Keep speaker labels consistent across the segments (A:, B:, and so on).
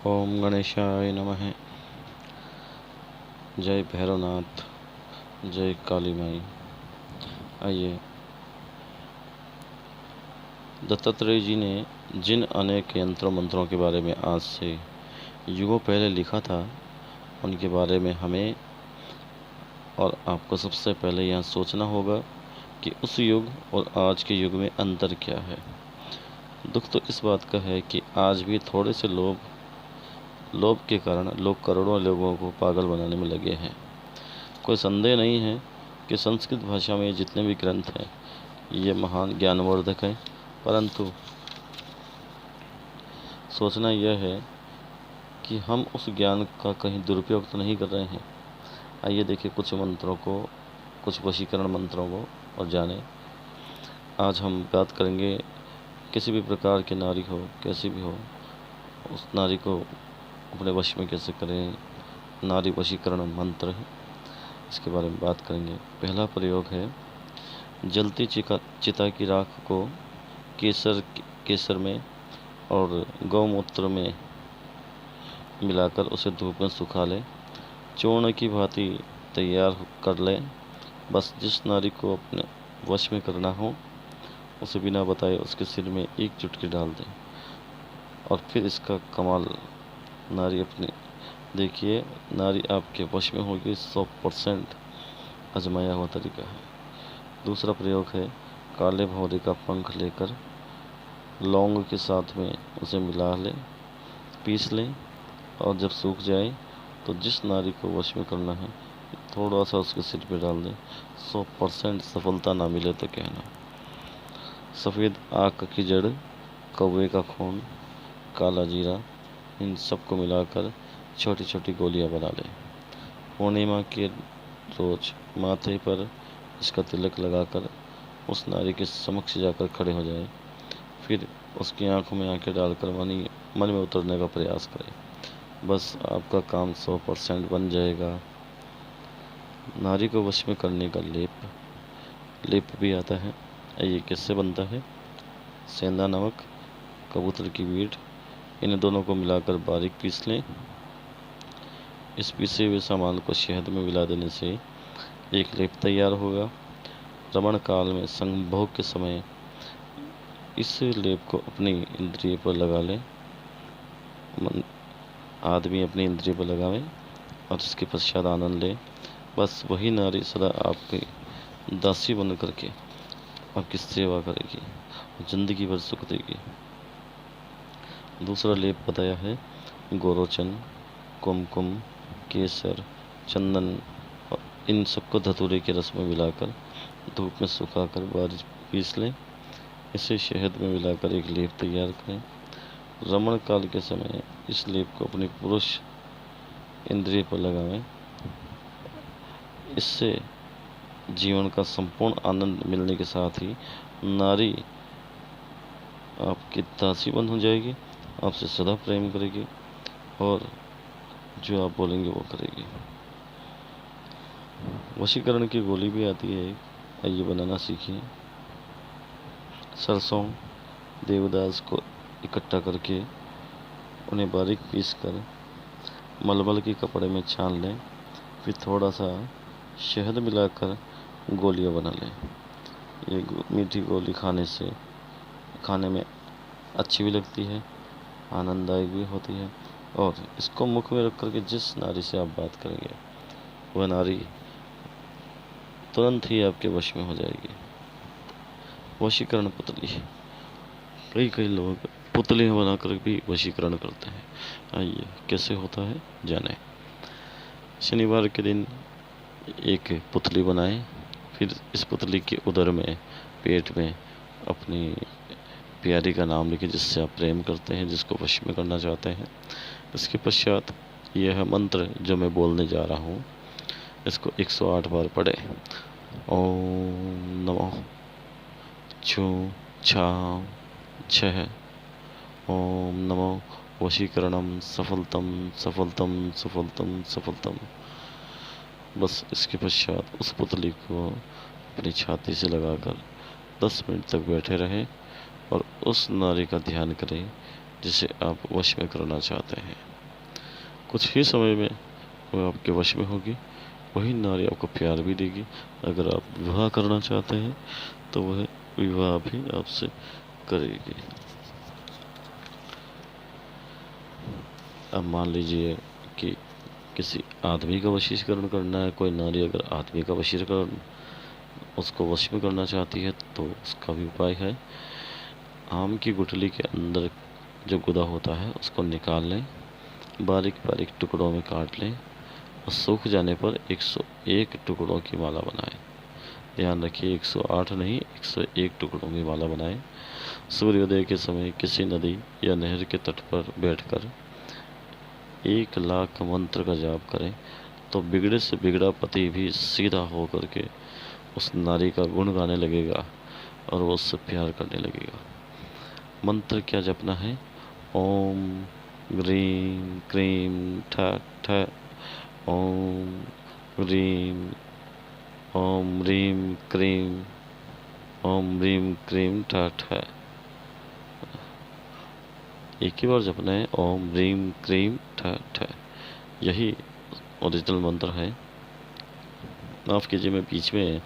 A: ओम गणेशाय नमः। जय भैरवनाथ, जय काली माई। आइए, दत्तात्रेय जी ने जिन अनेक यंत्रों मंत्रों के बारे में आज से युगों पहले लिखा था, उनके बारे में हमें और आपको सबसे पहले यह सोचना होगा कि उस युग और आज के युग में अंतर क्या है। दुख तो इस बात का है कि आज भी थोड़े से लोभ के कारण लोग करोड़ों लोगों को पागल बनाने में लगे हैं। कोई संदेह नहीं है कि संस्कृत भाषा में जितने भी ग्रंथ हैं ये महान ज्ञानवर्धक हैं, परंतु सोचना यह है कि हम उस ज्ञान का कहीं दुरुपयोग तो नहीं कर रहे हैं। आइए देखिए कुछ मंत्रों को, कुछ वशीकरण मंत्रों को और जाने। आज हम बात करेंगे किसी भी प्रकार की नारी हो, कैसी भी हो, उस नारी को अपने वश में कैसे करें। नारी वशीकरण मंत्र है, इसके बारे में बात करेंगे। पहला प्रयोग है, जलती चिता की राख को केसर में और गौमूत्र में मिलाकर उसे धूप में सुखा लें। चूर्ण की भांति तैयार कर लें। बस जिस नारी को अपने वश में करना हो उसे बिना बताए उसके सिर में एक चुटकी डाल दें और फिर इसका कमाल नारी अपनी देखिए, नारी आपके वश में होगी। 100% आजमाया हुआ तरीका है। दूसरा प्रयोग है, काले भौरे का पंख लेकर लौंग के साथ में उसे मिला लें, पीस लें और जब सूख जाए तो जिस नारी को वश में करना है थोड़ा सा उसके सिर पे डाल दें। 100% सफलता ना मिले तो कहना। सफ़ेद आक की जड़, कौवे का खून, काला जीरा, इन सबको मिलाकर छोटी छोटी गोलियां बना लें। पूर्णिमा के रोज माथे पर इसका तिलक लगाकर उस नारी के समक्ष जाकर खड़े हो जाएं। फिर उसकी आंखों में आंखें डालकर मन में उतरने का प्रयास करें। बस आपका काम 100% बन जाएगा। नारी को वश में करने का लेप भी आता है। ये किससे बनता है? सेंधा नमक, कबूतर की मीट, इन दोनों को मिलाकर बारीक पीस लें। इस पीसे हुए सामान को शहद में मिला देने से एक लेप तैयार होगा। रमण काल में संभोग के समय इस लेप को अपनी इंद्रिय पर लगा लें। आदमी अपनी इंद्रिय पर लगावे और इसके पश्चात आनंद ले। बस वही नारी सदा आपकी दासी बन करके आपकी सेवा करेगी और जिंदगी भर सुख देगी। दूसरा लेप बताया है, गोरोचन, कुमकुम, केसर, चंदन और इन सबको धतूरे के रस में मिलाकर धूप में सुखाकर बारीक पीस लें। इसे शहद में मिलाकर एक लेप तैयार करें। रमण काल के समय इस लेप को अपनी पुरुष इंद्रिय पर लगावें। इससे जीवन का संपूर्ण आनंद मिलने के साथ ही नारी आपकी दासी बन हो जाएगी, आपसे सदा प्रेम करेगी और जो आप बोलेंगे वो करेगी। वशीकरण की गोली भी आती है, आइए बनाना सीखिए। सरसों, देवदास को इकट्ठा करके उन्हें बारीक पीस कर मलमल के कपड़े में छान लें। फिर थोड़ा सा शहद मिलाकर गोलियां बना लें। ये मीठी गोली खाने में अच्छी भी लगती है, आनंददायक भी होती है और इसको मुख में रख करके जिस नारी से आप बात करेंगे वह नारी तुरंत ही आपके वश में हो जाएगी। वशीकरण पुतली, कई लोग पुतलियाँ बनाकर भी वशीकरण करते हैं। आइए कैसे होता है जाने। शनिवार के दिन एक पुतली बनाएं। फिर इस पुतली के उदर में, पेट में अपनी प्यारी का नाम लिखें जिससे आप प्रेम करते हैं, जिसको वश में करना चाहते हैं। इसके पश्चात यह मंत्र जो मैं बोलने जा रहा हूँ इसको 108 बार पढ़े। ओम नमो छू छाम छह। ओम नमो वशीकरणम सफलतम सफलतम सफलतम सफलतम। बस इसके पश्चात उस पुतली को अपनी छाती से लगाकर 10 मिनट तक बैठे रहें और उस नारी का ध्यान करें जिसे आप वश में करना चाहते हैं। कुछ ही समय में वह आपके वश में होगी। वही नारी आपको प्यार भी देगी। अगर आप विवाह करना चाहते हैं तो वह विवाह भी आपसे करेगी। अब मान लीजिए कि किसी आदमी का वशीकरण करना है, कोई नारी अगर आदमी का वशीकरण उसको वश में करना चाहती है तो उसका भी उपाय है। आम की गुठली के अंदर जो गुदा होता है उसको निकाल लें, बारीक बारीक टुकड़ों में काट लें और सूख जाने पर 101 टुकड़ों की माला बनाएं। ध्यान रखिए 108 नहीं, 101 टुकड़ों की माला बनाएं। सूर्योदय के समय किसी नदी या नहर के तट पर बैठकर 1,00,000 मंत्र का जाप करें तो बिगड़े से बिगड़ा पति भी सीधा होकर के उस नारी का गुण गाने लगेगा और वो उससे प्यार करने लगेगा। मंत्र क्या जपना है? ओम ग्रीम क्रीम ठ ठ ओम ग्रीम ओम रीम क्रीम ओम रीम क्रीम ठ ठ। एक ही बार जपना है, ओम रीम क्रीम ठ ठ। यही ओरिजिनल मंत्र है। माफ़ कीजिए, मैं बीच में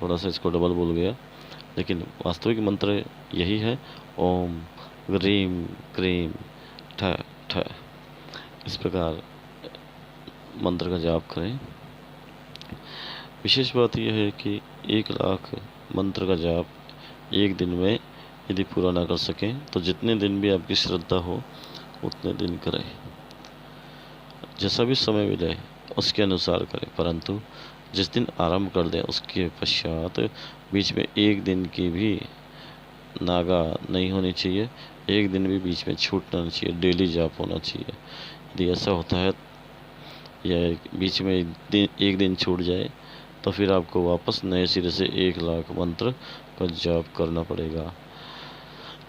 A: थोड़ा सा इसको डबल बोल गया, लेकिन वास्तविक मंत्र यही है, ओम ग्रीम क्रीम ठ ठ। इस प्रकार मंत्र का जाप करें। विशेष बात यह है कि 1,00,000 मंत्र का जाप एक दिन में यदि पूरा ना कर सकें तो जितने दिन भी आपकी श्रद्धा हो उतने दिन करें। जैसा भी समय मिले उसके अनुसार करें, परंतु जिस दिन आरंभ कर दें उसके पश्चात बीच में एक दिन की भी नागा नहीं होनी चाहिए, एक दिन भी बीच में छूटना नहीं चाहिए, डेली जाप होना चाहिए। यदि ऐसा होता है या बीच में एक दिन छूट जाए तो फिर आपको वापस नए सिरे से 1,00,000 मंत्र का जाप करना पड़ेगा।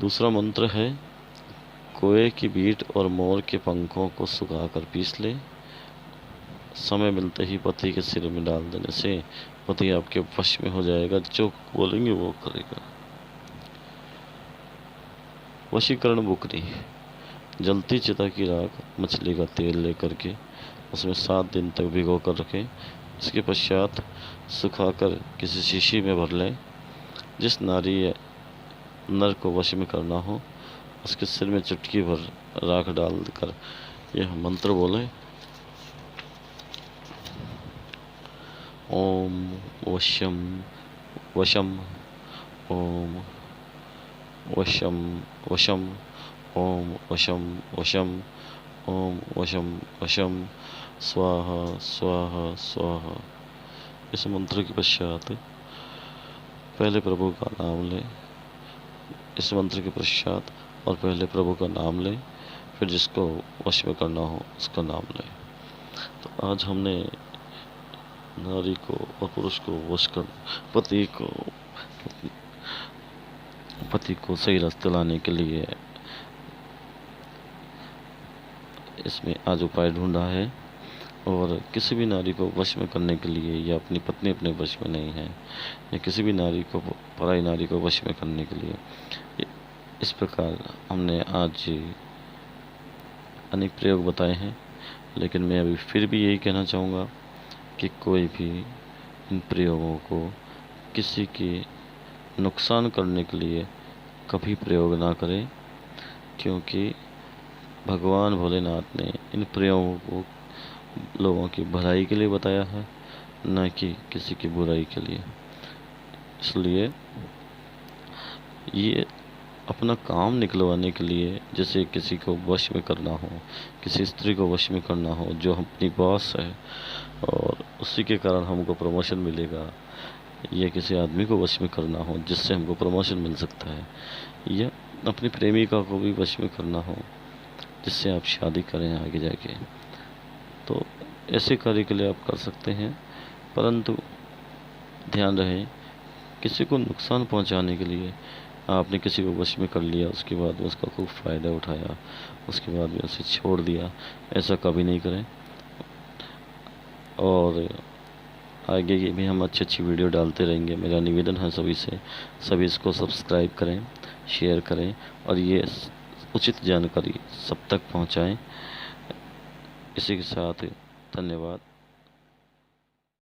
A: दूसरा मंत्र है, कोए की बीट और मोर के पंखों को सुखाकर पीस ले। समय मिलते ही पति के सिर में डाल देने से पति आपके वश में हो जाएगा, जो बोलेंगे वो करेगा। वशीकरण बुकनी, जलती चिता की राख मछली का तेल लेकर के उसमें 7 दिन तक भिगो कर रखें। इसके पश्चात सुखाकर किसी शीशी में भर लें। जिस नारी या नर को वश में करना हो उसके सिर में चुटकी भर राख डालकर यह मंत्र बोलें, ओम वशम वशम ओम वशम वशम ओम वशम वशम ओम वशम वशम स्वाहा स्वाहा स्वाहा। इस मंत्र के पश्चात पहले प्रभु का नाम लें। इस मंत्र के पश्चात और पहले प्रभु का नाम लें, फिर जिसको वश में करना हो उसका नाम लें। तो आज हमने नारी को और पुरुष को वश कर पति को सही रास्ते लाने के लिए इसमें आज उपाय ढूंढा है। और किसी भी नारी को वश में करने के लिए या अपनी पत्नी अपने वश में नहीं है या किसी भी नारी को पराई नारी को वश में करने के लिए इस प्रकार हमने आज अनेक प्रयोग बताए हैं। लेकिन मैं अभी फिर भी यही कहना चाहूँगा कि कोई भी इन प्रयोगों को किसी के नुकसान करने के लिए कभी प्रयोग ना करें, क्योंकि भगवान भोलेनाथ ने इन प्रयोगों को लोगों की भलाई के लिए बताया है, न कि किसी की बुराई के लिए। इसलिए ये अपना काम निकलवाने के लिए, जैसे किसी को वश में करना हो, किसी स्त्री को वश में करना हो जो अपनी बॉस है और उसी के कारण हमको प्रमोशन मिलेगा, या किसी आदमी को वश में करना हो जिससे हमको प्रमोशन मिल सकता है, या अपनी प्रेमिका को भी वश में करना हो जिससे आप शादी करें आगे जाके, तो ऐसे कार्य के लिए आप कर सकते हैं। परंतु ध्यान रहे, किसी को नुकसान पहुंचाने के लिए आपने किसी को वश में कर लिया, उसके बाद में उसका खूब फ़ायदा उठाया, उसके बाद में उसे छोड़ दिया, ऐसा कभी नहीं करें। और आगे भी हम अच्छी वीडियो डालते रहेंगे। मेरा निवेदन है सभी से, सभी इसको सब्सक्राइब करें, शेयर करें और ये उचित जानकारी सब तक पहुंचाएं। इसी के साथ धन्यवाद।